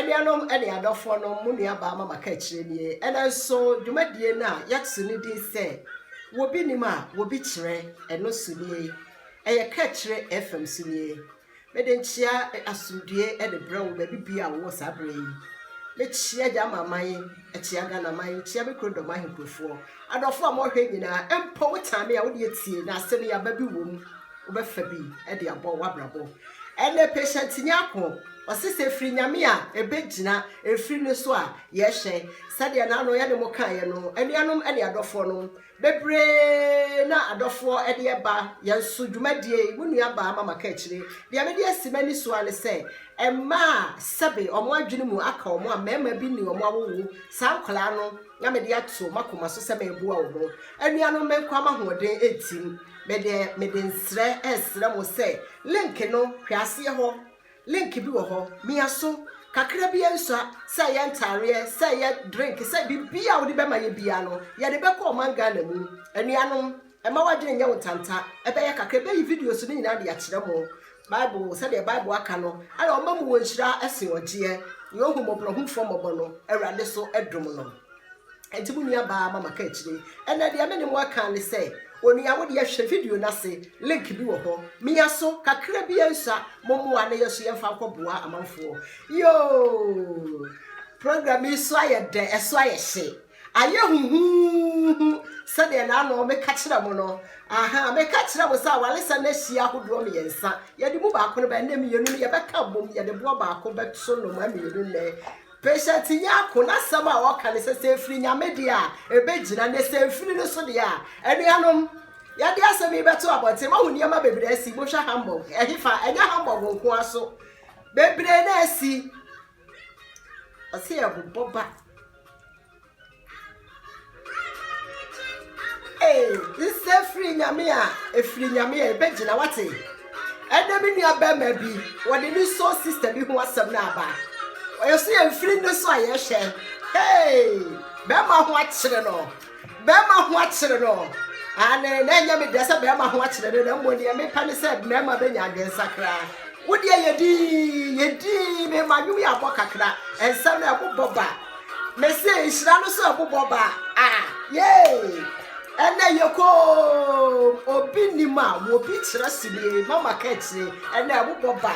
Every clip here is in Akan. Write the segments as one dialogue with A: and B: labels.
A: Edianom ene adofo no mu nua ba mama ka kire nie. Ena so dwumadie na yatsu ni di se wobi nima wobi kire eno sunie. Eye ka kire FM sunie. Mede nchia asudie ede brew ba bibia wo sabre yi. Me chia ja mamaye chia ga na maye chia be krodo ma hemprofo. Adofo a mo hwe nyina empo wotame a wo de tie na asem ya ba bi wom wo be fa bi ede abo wabrabo. Ene patient nyako osise firi nyame a ebegina efiri ne so a ye hye sade na no ye ne mo kan ye no anuanom ene adofo no bebre na adofo ede ye ba ye nso dwumadie mu nua ba mama ka kire de me de asimani so ale se emma sebe omo adwene mu aka omo a mema bi ni omo awowo sankola no ya me de ato makoma so se me ebu a omo anuanom me kwa mahoden etim mede nsre esre mo se link no hwase ho link bi wo ho miaso kakra bi ensa say ye ntare say ye drink say bibia wo de be ma ye bia no ye de be ko manga na mu anuanom e ma wadwene nya wotanta e be ye kakra be yi video so ni nyina de ya kire mo bible say the bible aka no ala o mamu wonhira ase ogie ye ohu mobro hu fo mobo no awrade so edum no entibu nua ba mama ka kire ena de amene mo aka ne say oni ya wode yehwe video na se link bi wo ho miaso kakra bi ensa momo ane yeso yemfa koboa amanfo yo program iso ayede eso ayehye aye huhu sade na no me ka kira mo no aha me ka kira mo sa walesa na hia hodo me yensa yede mu ba ko no ba na me yenu ye be ka bom yede bo ba ko be so no ma me yenu ne patient nyako na sama wo ka ne se firi nyame dia ebegina ne se firi no so dia anuanom ya dia asemi beto abote ma hu niam bebre asi bo hwa hamburg ehifa enya hamburg nko aso bebre na asi ase ya boba this free nyame a efiri nyame a ebegina wate edemi nua ba ma bi wode ni so sister bi hu asem na aba oyo so ya free no so aye hye be ma hu akire no ane na nya me desa be ma ho akire na mbodi me pa ne se me ma be nya agensakra wodi yedi me ma nyu ya bokakra ensa na aboboba me se ihira no so aboboba ye ene yeko obi ni ma wo bi kire sibe mama ka kire ene aboboba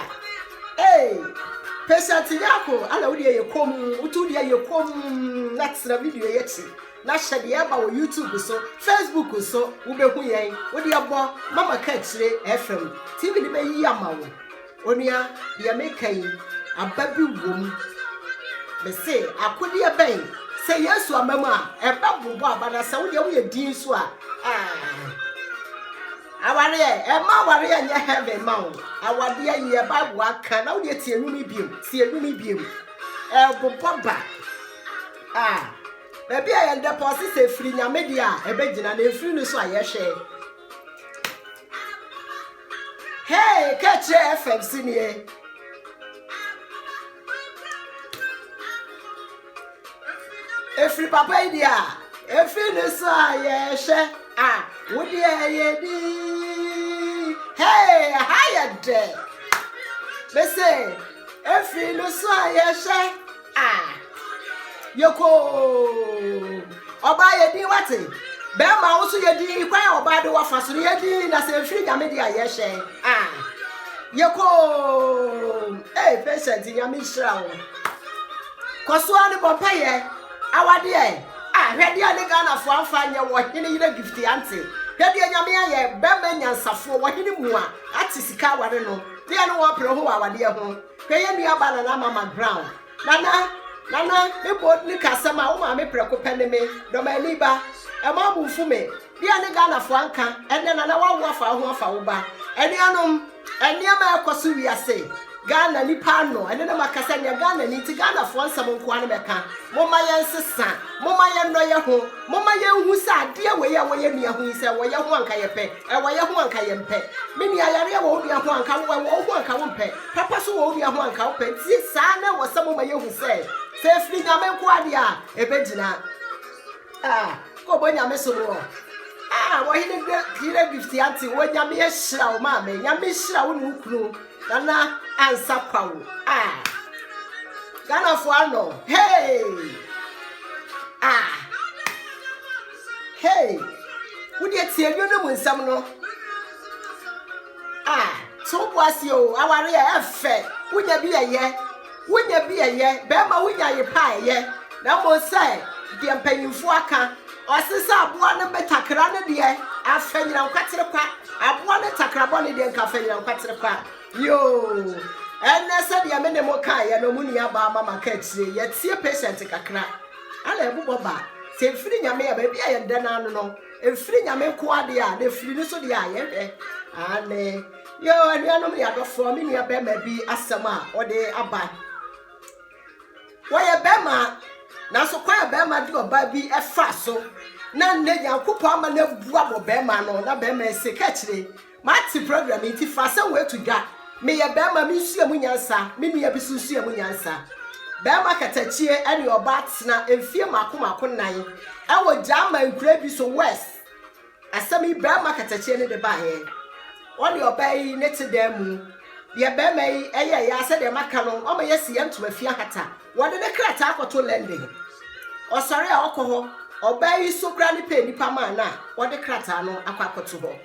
A: patient yako ala wodi yekom utudi yekom na tsira video yeti na shade ya ba wo YouTube so Facebook so wo be hu yen wo de abo mama ka kire FM TV ni be yi amawo onua de make yi ababi wom be say akodi e ben say Yesu amamu a e ba bobo abana sa wo de wo ye din so a aware e ma ware nya heaven ma wo awade ye Bible aka na wo de tie enumi biem e bobo ba Baby I deposit se free nyame dia ebegina na free no so ayehwe. Hey, catch FM sinie. Free papa dia. Free no so ayehwe. Wo dia ye di. Hey, higher de. Be say, free no so ayehwe. Yoko oba yedi wate be ma wo so yedi kwan oba de wa faso yedi na se firi nyame de ayehye yoko patient nyame hira wo koso ani bopaye awade hwede ani Ghana fo amfa nye wo hene yire gift ante hwede nyame aye be ma nyansafo wo hene mu a ati sika awade no de ane wo pre ho awade ho hweye nua ba na mama ground Nana me bodni kasama wo ma me preko pene me do ma ni ba e ma bu fu me dia ne Ghana fo anka ene nana wa wo afa ho afa wo ba ene anom ene ma ekoso wiase Ghana ni pa no ene na makasa nya Ghana ni ti Ghana fo ansam nko ane meka mo ma ye nsesa mo ma ye no ye ho mo ma ye hu sa de we ye wo ye nua hu se wo ye ho anka ye pe wo ye ho anka ye mpe me ni ayare wo nua ho anka wo ho anka wo mpe papa so wo nua ho anka wo pe ti sa na wo sa mo ma ye hu se free nyame ko ade a ebegina ko bo nyame so no wo hine kire gift anti wo nyame ye hira wo ma me nyame hira wo nu kunu nana ansa kwawo Ghana for ano. Hey. Hey. Would you tell you no one some no? So was you, our real fair. Would you be a year? Would you be a year? Bema, would you pie, yeah? Now, will say, dear penny for a can, or since I want a better crana, dear, I fell you on Quattlequat. I want a tacraboni, dear cafe on Quattlequat. Yo, and I said, the minimum kai, and no money about Mamma Ketsi, yet see a patient take a crack. I never go back. Say, free your mare, baby, I am done, I don't know. And free your mare, quadia, the free so the eye, and yo, and you know me, I got 4 million, maybe a summer or the abba. Why a bema? Now, so quite a bema do a baby a faso. None lady, I'll cook on my love bravo bema, no, not bema, say, catch me. Matty program, it's faster way to get. May a bema miss your munyansa, mini a bisusia munyansa. Bema catachie and your bats now and fear Makuma Kunai. I will jam my gravy so west. As some bema catachie in the bay. All your bay netted them. The bema, I said the macaron, or may see him to a fiata. What did the crack or to lending? Or sorry, alcohol, or bay so granny penny pamana, or the cratano, a quack to her.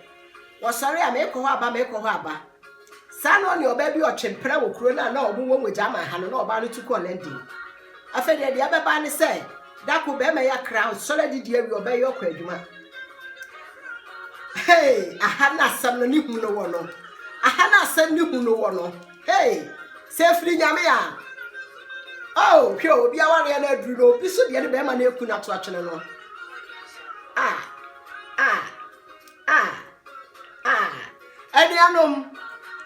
A: Or sorry, I make a haba. Son on your baby or chimper will crona, no woman with Jama, and no about to call lending. I fed the other banny say, that could be my crowd, so that did you obey your creduma. Hey, I had not some new no one. I had not sent you no one. Hey, safely Yamia. Oh, pure, be our real Drudo, be so the other man you could not watch no. And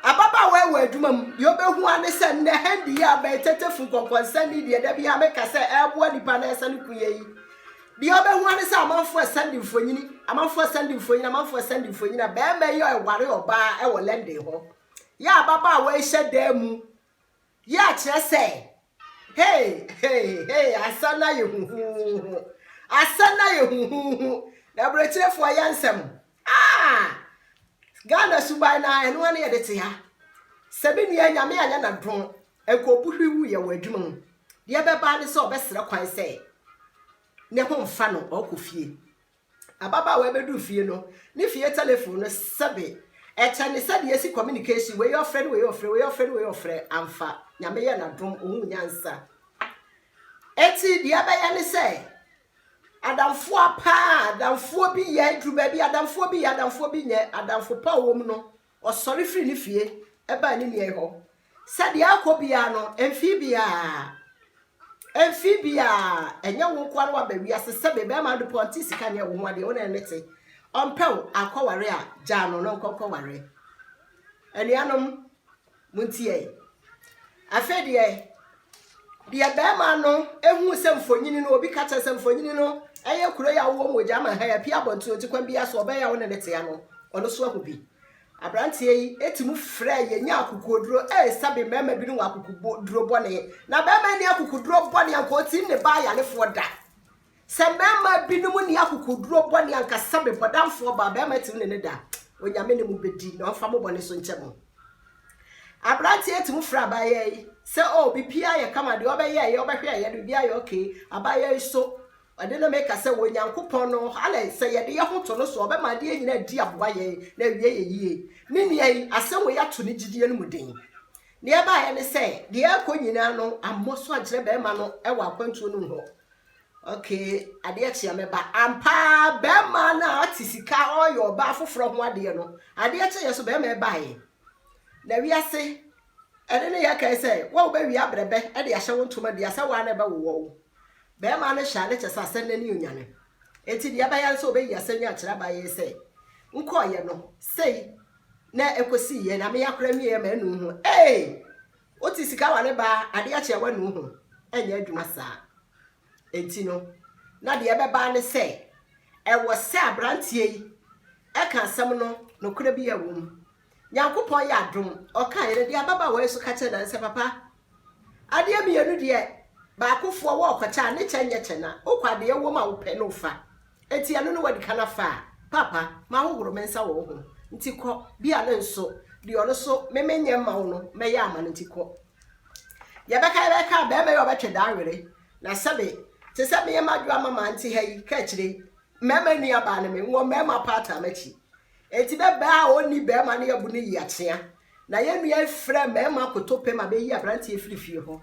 A: Ababa where dumum, you be one send the handy by Tetefu concerning the other Yamaka say, airborne panes and Kuye. The other one is a month for sending for you, a month for sending for you, a month for sending for you, a bear may you a worry or bar, I will lend it. Ya, Baba, where shed them. Ya, just say, hey, Asana you, Asana you, the British for Yansam. Ghana Subana and 1 year the tea. 7 years, Yammy and a drone, and go puhu ya were doom. The other band is so best, quite say. Never funnel or coffee. A baba webe do fear no, if your telephone is sabe. At any said yes, communication where your friend, where your friend, and fat. Yammy and a drone, answer. Etty, the other say. Adam for pa, Adam for be ye, drew baby, Adam for be ye, Adam for power woman, or sorry free if ye, a banning ye ho. Said the Alcobiano, Amphibia, and young one baby as a sabe, Bama de Pontiscania, one the owner letty. On Pow, a cowaria, Jan or no cocoware. And the anum Muntier. I fed ye. The Abama no, and who sent for you know, be catchers and for you know. I could a woman with Jama hair, Piabon to come be as obey on the Tiano, or the Swabi. A branty, et move fray, and Yaku could draw a sabby member being what could draw bonnet. Now, Bama Yaku could draw bonnie and coat in the buy and for that. Some member being when Yaku could draw bonnie and Cassabe, but down for Bama in the da, when your minimum be did no from a bonnet on Chemo. A branty et move fra by say, oh, be Pia, come and the other year, you're back here, you'll be okay. A buyer is so. I didn't make a say when young coupon, Halley say a dear hotel, so about my dear in a dear boy, no ye. Mini, I say we are to Nigidian Mudding. Nearby, and say, dear Coinano, and most one Trebemano, ever point to no. Okay, I dear Chiameba, and pa, Bemana, Tisica, or your baffle from one dear no. I dear say, yes, Bema by. There we are say, and then I can say, well, baby, I better, and the Ashawan to my dear, so I never will. Bearman shall let us send a union. Eti the abayan so be ya senya chira ba ye say. Nko ye no say na ekosi ye na me yakra mi ye manu hu. Eh! Oti sika wane ba ade a che wanu hu. Enya adwuma sa. Enti no na de ebeba ne say e wo se abrantie yi. E kan asem no nokura bi ya wom. Nyankopon ya adom. O kan ye de ababa wo so ka che na se papa. Ade mi yenu de ba akofo wo kwacha ne chenye chena okwade ye wo ma wo pe no fa enti anu no wadi kana fa papa ma wo woro mensa wo ho nti ko bia ne nso de ono so memenye ma wo no meye ama nti ko ya beka be yo betwe da were na sebe te se me madwo amama nti hayi ka kire mema ni aba na me wo mema pata machi eti be ba oni be ma na yabu ni yatea na ye nua frɛ mema kotope ma be yi abranti efirifie ho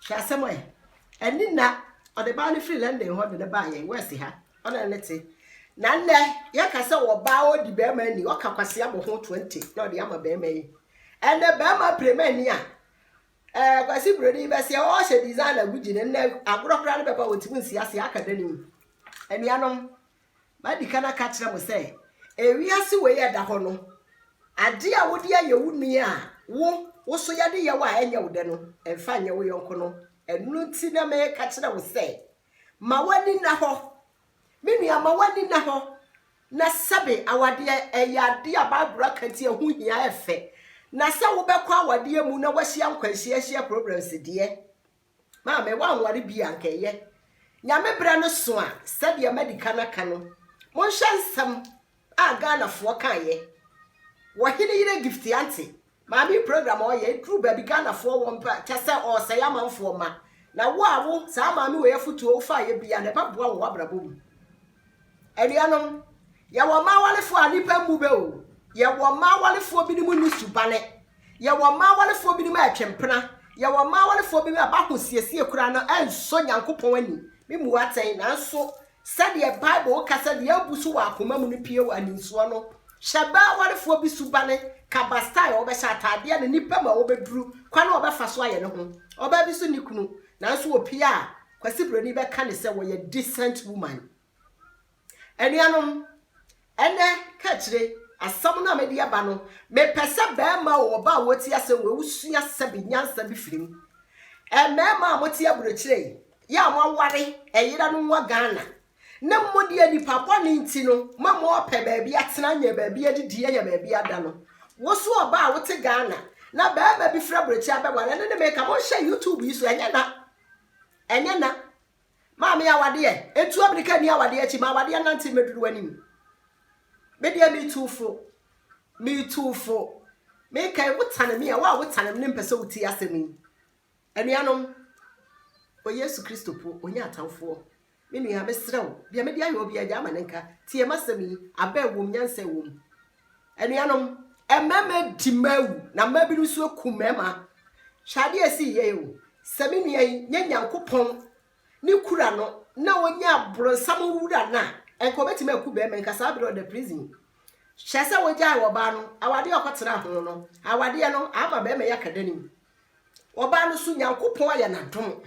A: hwa asɛm eni na ode ba ni free London ho de ba ye wesi ha ona nete na nne ya ka se wo ba odi be ma ni oka kwase abo ho 20 na ode ama be ma yi ene be ma prema ni a kwasi brodi be se o hye designer guji ne nne agorokra ne beba wotimu nsiase akadani anuanom madika na ka kire mo se ewiase we ye da ho no ade a wodi aye wuni a wo so yade ye wa enya wo de no emfa nya wo yonko no enu ti na me ka kire wo se ma wani na ho menua ma wani na ho na sabe awade eyade ababura kati ehu hia efe na se wo bekwa awade mu na wahia nkwanhia programs de ma me wa nware bi ankeye nyame bra no so a sabe ya medika na ka no mo hyansam a Ghana fo kan ye wo hine yire gift anti ma mi program o ye true baby Ghana fo wo mpa tese o se ya manfo ma na wo awo sa ma mi we afutu o fa ye bia na baboa wo abrabom anuanom ya wo ma walefo anipa mu be o ya wo ma walefo bi ni mu ni subane ya wo ma walefo bi ni ma atwempena ya wo ma walefo bi ba hosiesie kura no enso nyankopon ani mi mu aten na so sade e bible ka sade ya busu wa akoma mu ni pie wa ninso no shaba walefo bi subane kabastai o be shatade na nipa ma wo beduru kwa na obefa so aye ne ho oba bi so nikunu na so opie a kwasi broni be ka ne se wo ye decent woman anuanom ene ka kire asam na medi aba no me pese be ma wo ba woti asem we usua sabi nyansa bi firim mema moti aburochire ya mo ware eyira no nwa Ghana na mmodi anipa bone nti no mama ope ba bia tena nya ba bia didi ya ba bia da no wo so oba a wote Ghana na ba ba bi fra burochi abegwa ne me ka mo hye YouTube yi so enye na mama ya wade etu America ni awade achi ma wade na nti meduru anim media me tufo me kai wutane me wa wutane me mpese wuti asemi anuanom o Yesu Kristo po onya atamfo me nua mesrew bia media yo bia ja manenka tie masemi abawum nyansa wum anuanom ememe dimawu na mabiru so kumema shade asi ye o semi nua nya nyankopon ni kura no na onya bronsam wura na enko betime aku be men kasa abro the prison hyese woja woba no awade okotera ho no awade no ama be me yakadani woba no su nyankopon aye na dom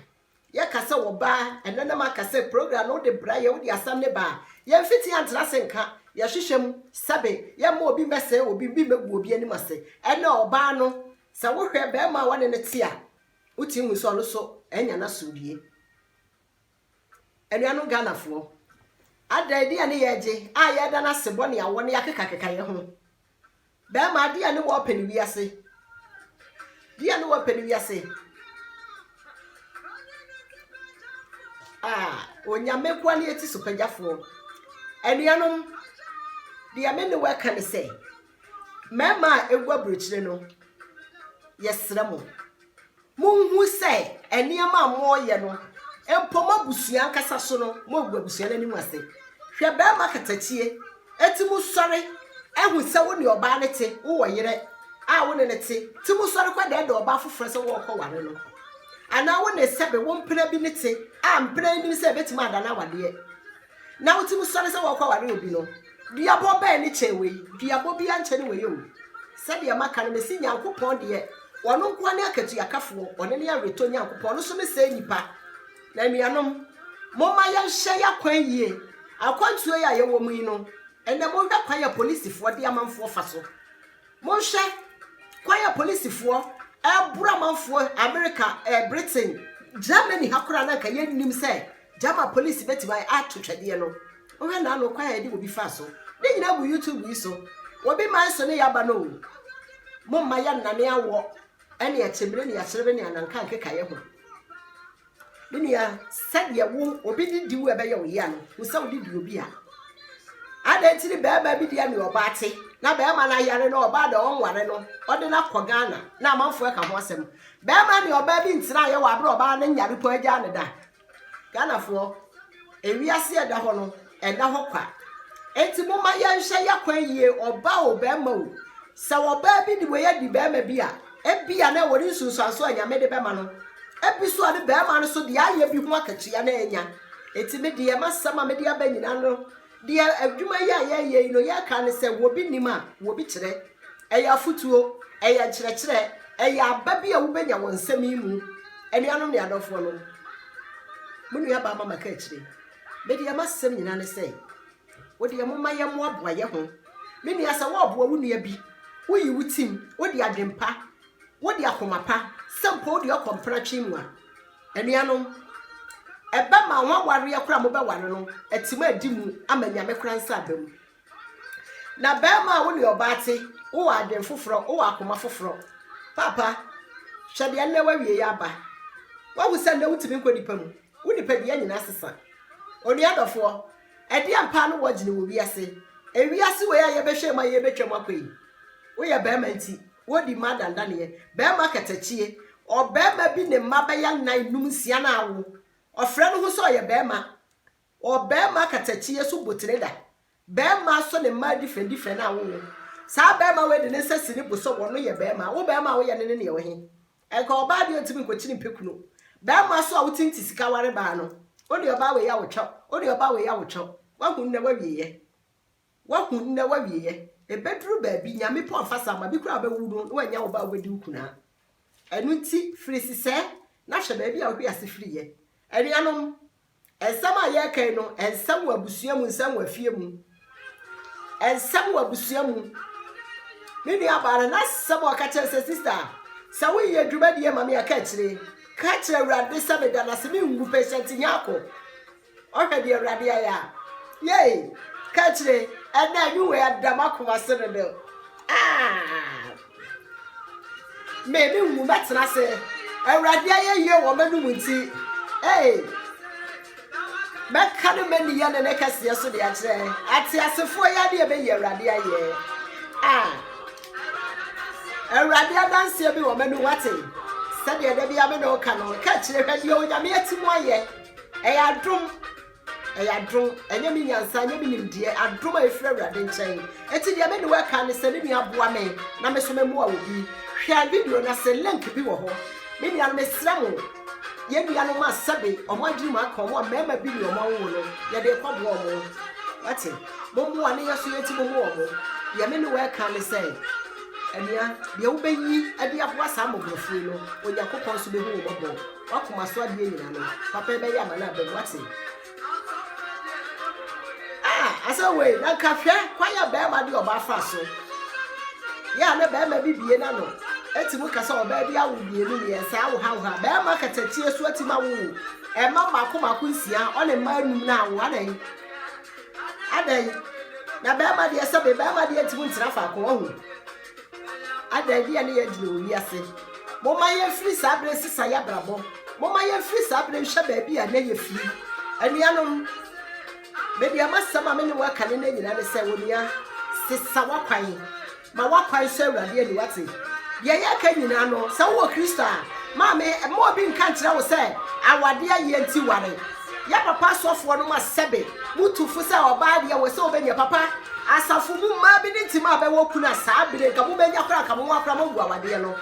A: ye kasa woba enana makase program no de bra ye wo di asam ne ba ye mfiti antra senka ye hwehwem sabe ye ma obi mese obi bi megbu obi ani mase ene oba no sa wo hwe be ma wone ne tia uti hu so no so enya na so die anuanu Ghana fo ada dia ne yeje a ye da na sebo ne awo ne yakeka ye ho be ma dia ne wo pani wiase dia ne wo pani wiase onyame kwa ne eti supanyafo anuanu dia me ne wo ka ne se mema egwa brochire no yesra mo munhu se eniema mo ye no empoma busua nkasa so no mo gwa busua na nimu ase hwe ba makatachie etimu sore ehu se wo ne oba ne te wo yere a wo ne te timu sore kwa de oba foforo se wo kọ ware no ana wo ne sebe wo mpena bi ne te a mpena ni se betima ada na wade na wo timu sore se wo kọ ware obi no diabo ba ni chewe diabo bi anche ne we yo se de maka ne mesi nyankopon de wono nko ne akatu yakafo one ne ya reto nyankopon no so me se nipa na nuanom moma ya hye ya kwan yie akwantuo ya ye wo mu yi no ene mo hwa kwan ya policefo de amanfo faso mo hye kwan ya policefo ebura amanfo America Britain Germany hakura na ka ye nim se jama police betibai atotwade no o hwe na no kwan ya de obi faso ne nyina bu YouTube yi so obi man so ne yaba no mo ma ya nane awo ene ya chemire ne ya kyerebe ne ananka nkeka ye ho Dunia said ya wo obi di wo ebe ya wo ya no wo sa wo di obi a adenti ni beba bi dia ni obate na beba na yare no oba da onware no ode na ko Ghana na amanfo ka ho asem be ma ne oba bi ntina ye wa bro oba ne nyare po agya ne da Ghana fo ewiase eda ho no eda ho kwa enti mo ma ye nhye yakwan yie oba o be ma o sa oba bi ni we ya di be ma bi a ebia na wori nsunsuanso anyame de be ma no ebi so ade be ma no so de aye bi ho akatua na enya enti me de masama me de aba nyina no de adwuma ye no ye ka ne se wo bi nima wo bi kire eya futuo eya kire eya aba bi a wo benya won nsam yi mu enuanom ne adofo no munu ya ba mama ka kire me de masam nyina ne se wo de mo maye mo aboaye ho me ne asa wo aboa wo nua bi wo yi wutim wo de adwempa wo de akomapa sempo de okompra twimwa enuanom eba ma ho aware yakura mo be ware no etima adimu amanyame kura nsa abam na be ma wo ne obate wo adwen foforo wo akoma foforo papa hwede ne wawie ya ba wa hu se na wutimi nkodipa mu wo nipa de nyina sesa oni adofo ede ampa no wogine wo wiase ewiase we ya ye behwe ma ye betwam akoyi wo ye be ma nti wo di madanda ne be ma katachie o be ma bi ne maba ya nan num sia na awo ofre no ho so ye be ma o be ma katachie so botreda be ma so ne ma different na awo sa be ma we de ne sesi ne boso wo no ye be ma wo be ma wo ye ne ne ye wo he e ka oba de otimi kochini pekuno be ma so a wutinti sika ware ba no o de oba we ya wo twa o de oba we ya wo twa wa hu ne wa wiye e bedru ba bi nyame po afasa ma bi kura ba wu no wa nya wo ba wedi ukuna enu ti free sise na hwe ba bi a wo ase free ye enuanom ensam a ye kan no ensam wa busua mu ensam wa fie mu ensam wa busua mu me ni abara na sabo aka kire sister sa wo ye dwuma de ma me aka kire ka kire awrade sabe da na se me ngu patient nyako o hwe de awrade ya yey ka kire ana you we adamakoma se no me ngu betena se awrade ye wo manum nti meka no mani ya ne kase so de a kire ati asefo ya de be ye awrade aye awrade adanse bi wo manu wate se de da bia me no ka no ka kire hwade o nyame atimu aye eyadrum enye mi nyansa enye mi nimdie adrum efra awrade nchen eti de me ne wa ka ne se ne nua boa me na me so memu a obi hwa video na se link bi wo ho me nua me sra mo ye nua no ma sabe omo adrum aka omo mema bi ni omo wo no ye de kwa bo omo wate momu ane yeso yeti momu omo ye me ne wa ka ne se enia de wo bayi ade aboa sa mogofo no Onyankopon so be hu wo bobo wakoma so ade nyina no papa be ya mana be wate asa we na kafia kwaya be ma de oba fa so ya na be ma bibie na no etimu kasa oba bi awu bie ni ye sa awu ha be ma katachie so atima wo e ma makoma nsia o ne ma num na awu adan na be ma de esa be ma de etimu ntira fa ko ho adan bi ane ye di owi ase mo ma ye free sabre sisa ya brabo mo ma ye free sabre hwe ba bi ane ye free anuanom maybe amasama me ne waka ne nyina ne se wonia sisa wakwan ma wakwan so awrade ani wate ye ye ka nyina no se wo Kristo a ma me mo bi nka nkire wo se awade aye nti ware ya papa sofo no ma sebe mutufu se oba de wo se obenya papa asafu mu ma bi ne ntima be wo kuna saa bire ka mo benya kora ka mo akora mo gu awade no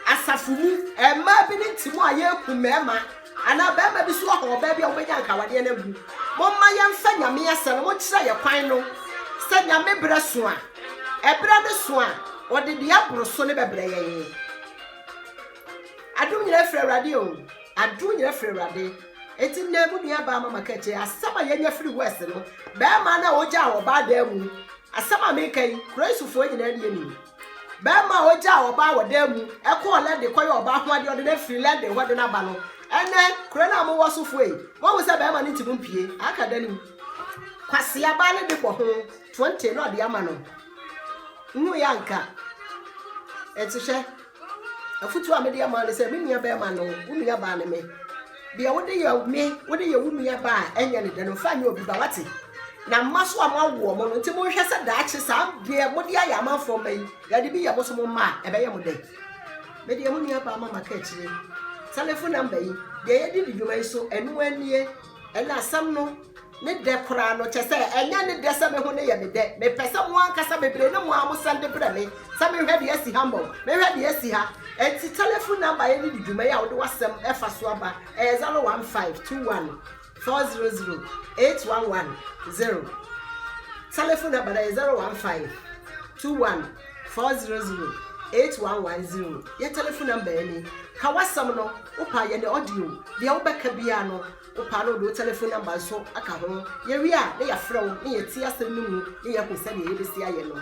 A: asafu mu ma bi ne ntimo aye ku mema ana be ma bi so ho ba bi a wo benya nka awade na gu momma yemfa nyame yesa no mo kira ye kwan no se nyame bre so a ebra ne so a ode de abro so ne bebre ye adum nyira fre awrade o adum nyira fre awrade eti na mu nua ba mama kache asama ye nya free west no be ma na oja wo ba da mu asama me kai kraisufo nyina de ni be ma oja wo ba wo da mu e ko le de koyo ba ho ade ode na free le de ho de na ba no ene kure na mo wasofo e wo se be ma ni timu pie aka dani kwase aba ne de ko ho 20 no de ama no nhu ya nka etihwe afutu amede ya ma le se me nua be ma no wo nua ba ne me bia wo de ya me wo de ya wo nua ba enya ne de no fa nya obi ba wate na maso amawo mo no nti mo hwe se da achi sa bia mo de ya amanfo mai ya de bi ya bo so mo ma ebe ye mo de Media Munia Bama Maketri. Telephone number yi, de did you so and when ye, and now some no. Ne de kora no che se enya ne de se me ho ne ye me de me pese mo ankasa bebre ne mo amusan de bra me sa me hwe de asi hambo me hwe de asi ha enti telephone number ye ni diduma ya wo de wasem efa so aba 01521 400 8110 telephone number 01521 400 8110 your telephone number any ka wasam no upa ye ne audio de obeka bia no upa no do telephone number so aka ho ye wi a ne ya frɛ wo ne ye ti asem no mu ne ye ko sɛ ne ye besi aye no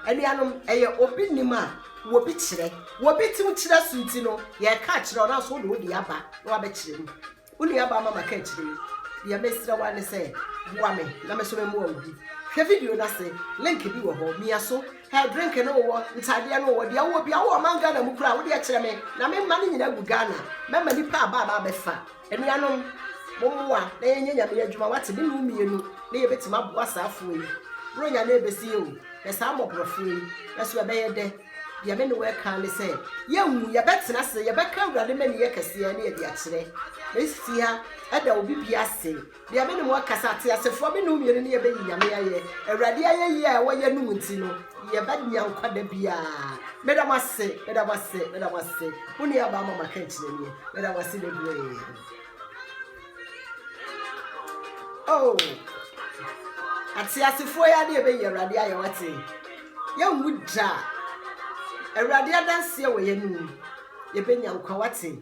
A: anuanom eye obi nima wo bi kyerɛ wo bi tim kyerɛ sunti no ye ka kyerɛ na so do di aba na wa be kyerɛ mu uni aba mama ka kyerɛ ye mesira wa ne sɛ wa me na me so me mu obi hwɛ video na se link bi wo ho mia so ha drink no wo ntade no wo dia wo bia wo manga na mu kura wo dia kyerɛ me na me ma ne nyina gu Ghana mema nipa aba befa anuanom momwa na yenye nyame adwuma wate bi no mienu na ye betima boa saafo yi bronya na ebesi o na saa mobrofo yi na so be ye de ya me no we kan le se ye wu ye betena se ye beka awurade mani ye kase ya na ye dia kyerɛ esi ha ada obi bia se ya me no mo kasa ate asefo me no mienu na ye be nyame aye awurade aye ye a wo ye no nti no ye ba nya nkwada bia medamase huni aba mama kan kyerɛ ni medamase de bue. Oh, ati asifo ya de be Awurade aye wate ya nwuda Awurade adanse we ye nu ye be nya nkwa wate